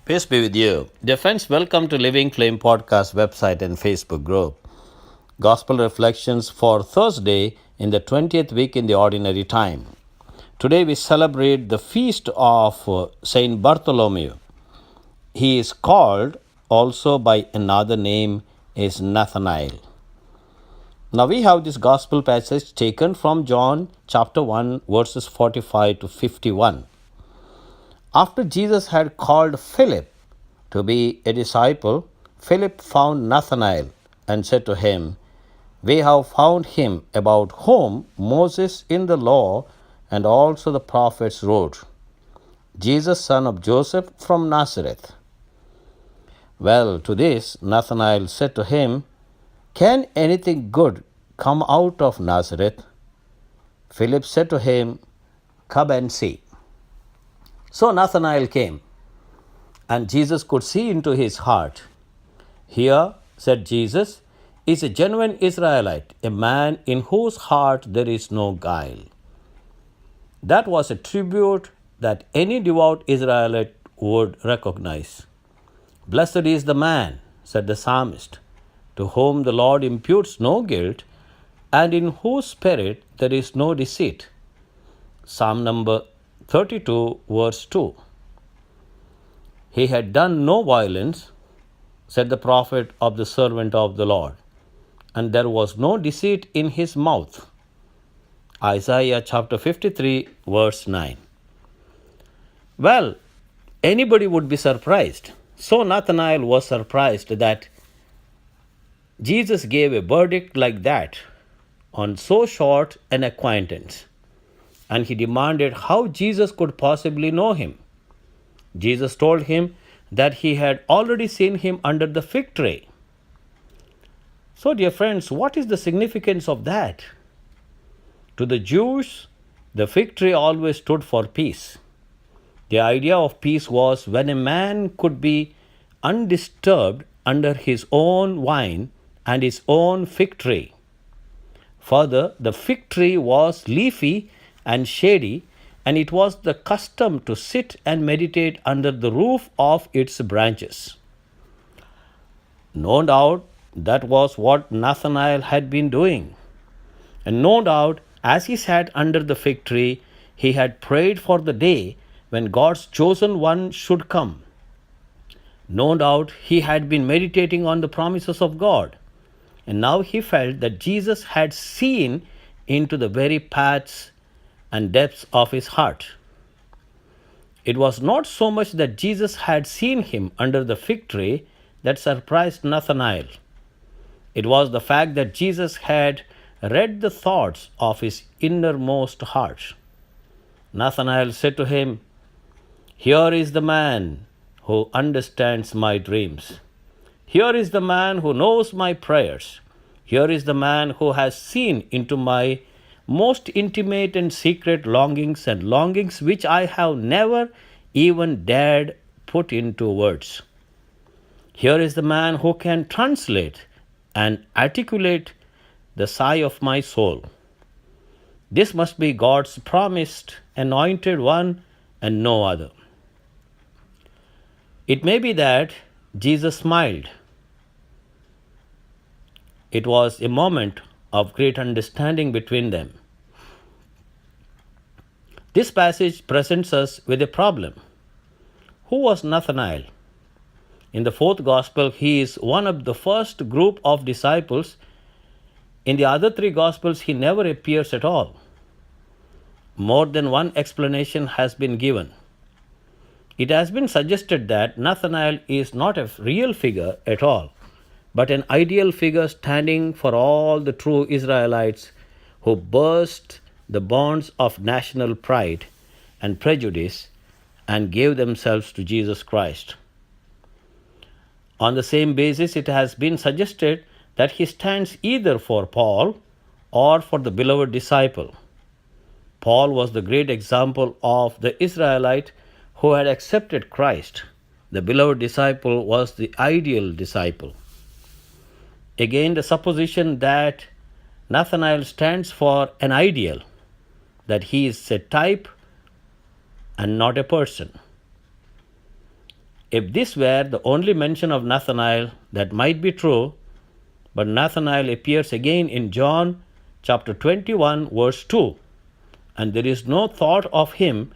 Peace be with you. Dear friends, welcome to Living Flame Podcast website and Facebook group. Gospel Reflections for Thursday in the 20th week in the Ordinary Time. Today we celebrate the feast of Saint Bartholomew. He is called also by another name is Nathanael. Now we have this gospel passage taken from John chapter 1 verses 45 to 51. After Jesus had called Philip to be a disciple, Philip found Nathanael and said to him, "We have found him about whom Moses in the law and also the prophets wrote, Jesus, son of Joseph from Nazareth." Well, to this Nathanael said to him, "Can anything good come out of Nazareth?" Philip said to him, "Come and see." So Nathanael came, and Jesus could see into his heart. "Here," said Jesus, "is a genuine Israelite, a man in whose heart there is no guile." That was a tribute that any devout Israelite would recognize. "Blessed is the man," said the psalmist, "to whom the Lord imputes no guilt, and in whose spirit there is no deceit." Psalm number 32, verse 2. "He had done no violence," said the prophet of the servant of the Lord, "and there was no deceit in his mouth." Isaiah chapter 53, verse 9. Well, anybody would be surprised. So Nathanael was surprised that Jesus gave a verdict like that on so short an acquaintance. And he demanded how Jesus could possibly know him. Jesus told him that he had already seen him under the fig tree. So, dear friends, what is the significance of that? To the Jews, the fig tree always stood for peace. The idea of peace was when a man could be undisturbed under his own vine and his own fig tree. Further, the fig tree was leafy and shady, and it was the custom to sit and meditate under the roof of its branches. No doubt that was what Nathanael had been doing. And no doubt, as he sat under the fig tree, he had prayed for the day when God's chosen one should come. No doubt he had been meditating on the promises of God. And now he felt that Jesus had seen into the very paths and depths of his heart. It was not so much that Jesus had seen him under the fig tree that surprised Nathanael. It was the fact that Jesus had read the thoughts of his innermost heart. Nathanael said to him, "Here is the man who understands my dreams. Here is the man who knows my prayers. Here is the man who has seen into my most intimate and secret longings and longings which I have never even dared put into words. Here is the man who can translate and articulate the sigh of my soul. This must be God's promised anointed one and no other." It may be that Jesus smiled. It was a moment of great understanding between them. This passage presents us with a problem. Who was Nathanael? In the fourth gospel, he is one of the first group of disciples. In the other three gospels, he never appears at all. More than one explanation has been given. It has been suggested that Nathanael is not a real figure at all, but an ideal figure standing for all the true Israelites who burst the bonds of national pride and prejudice and gave themselves to Jesus Christ. On the same basis, it has been suggested that he stands either for Paul or for the beloved disciple. Paul was the great example of the Israelite who had accepted Christ. The beloved disciple was the ideal disciple. Again, the supposition that Nathanael stands for an ideal, that he is a type and not a person. If this were the only mention of Nathanael, that might be true, but Nathanael appears again in John chapter 21, verse 2, and there is no thought of him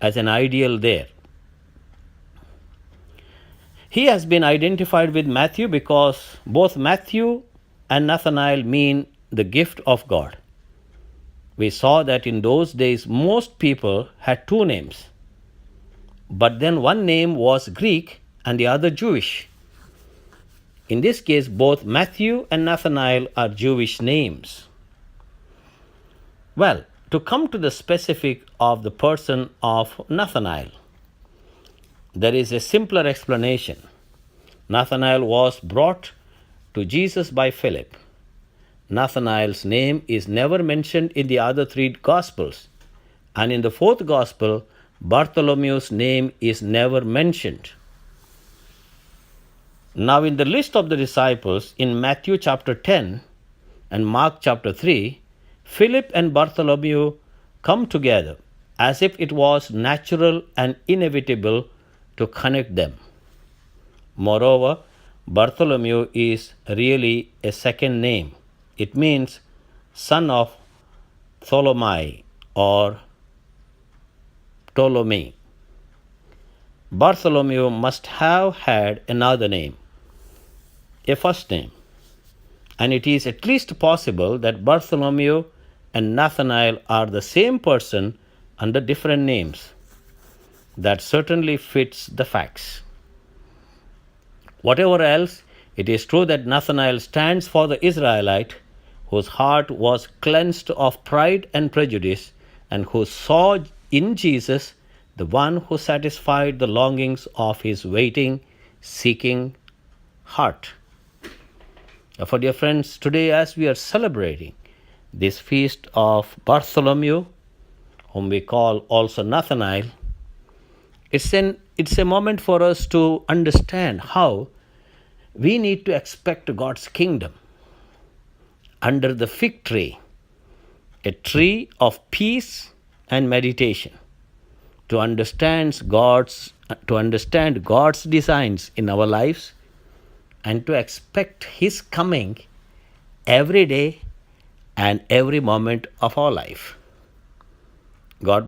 as an ideal there. He has been identified with Matthew because both Matthew and Nathanael mean the gift of God. We saw that in those days most people had two names, but then one name was Greek and the other Jewish. In this case, both Matthew and Nathanael are Jewish names. Well, to come to the specific of the person of Nathanael, there is a simpler explanation. Nathanael was brought to Jesus by Philip. Nathanael's name is never mentioned in the other three Gospels, and in the fourth Gospel, Bartholomew's name is never mentioned. Now, in the list of the disciples in Matthew chapter 10 and Mark chapter 3, Philip and Bartholomew come together as if it was natural and inevitable to connect them. Moreover, Bartholomew is really a second name. It means son of Ptolemy or Ptolemy. Bartholomew must have had another name, a first name, and it is at least possible that Bartholomew and Nathanael are the same person under different names. That certainly fits the facts. Whatever else, it is true that Nathanael stands for the Israelite whose heart was cleansed of pride and prejudice and who saw in Jesus the one who satisfied the longings of his waiting, seeking heart. Therefore, dear friends, today as we are celebrating this feast of Bartholomew, whom we call also Nathanael, it's a moment for us to understand how we need to expect God's kingdom under the fig tree, a tree of peace and meditation, to understand God's designs in our lives and to expect His coming every day and every moment of our life. God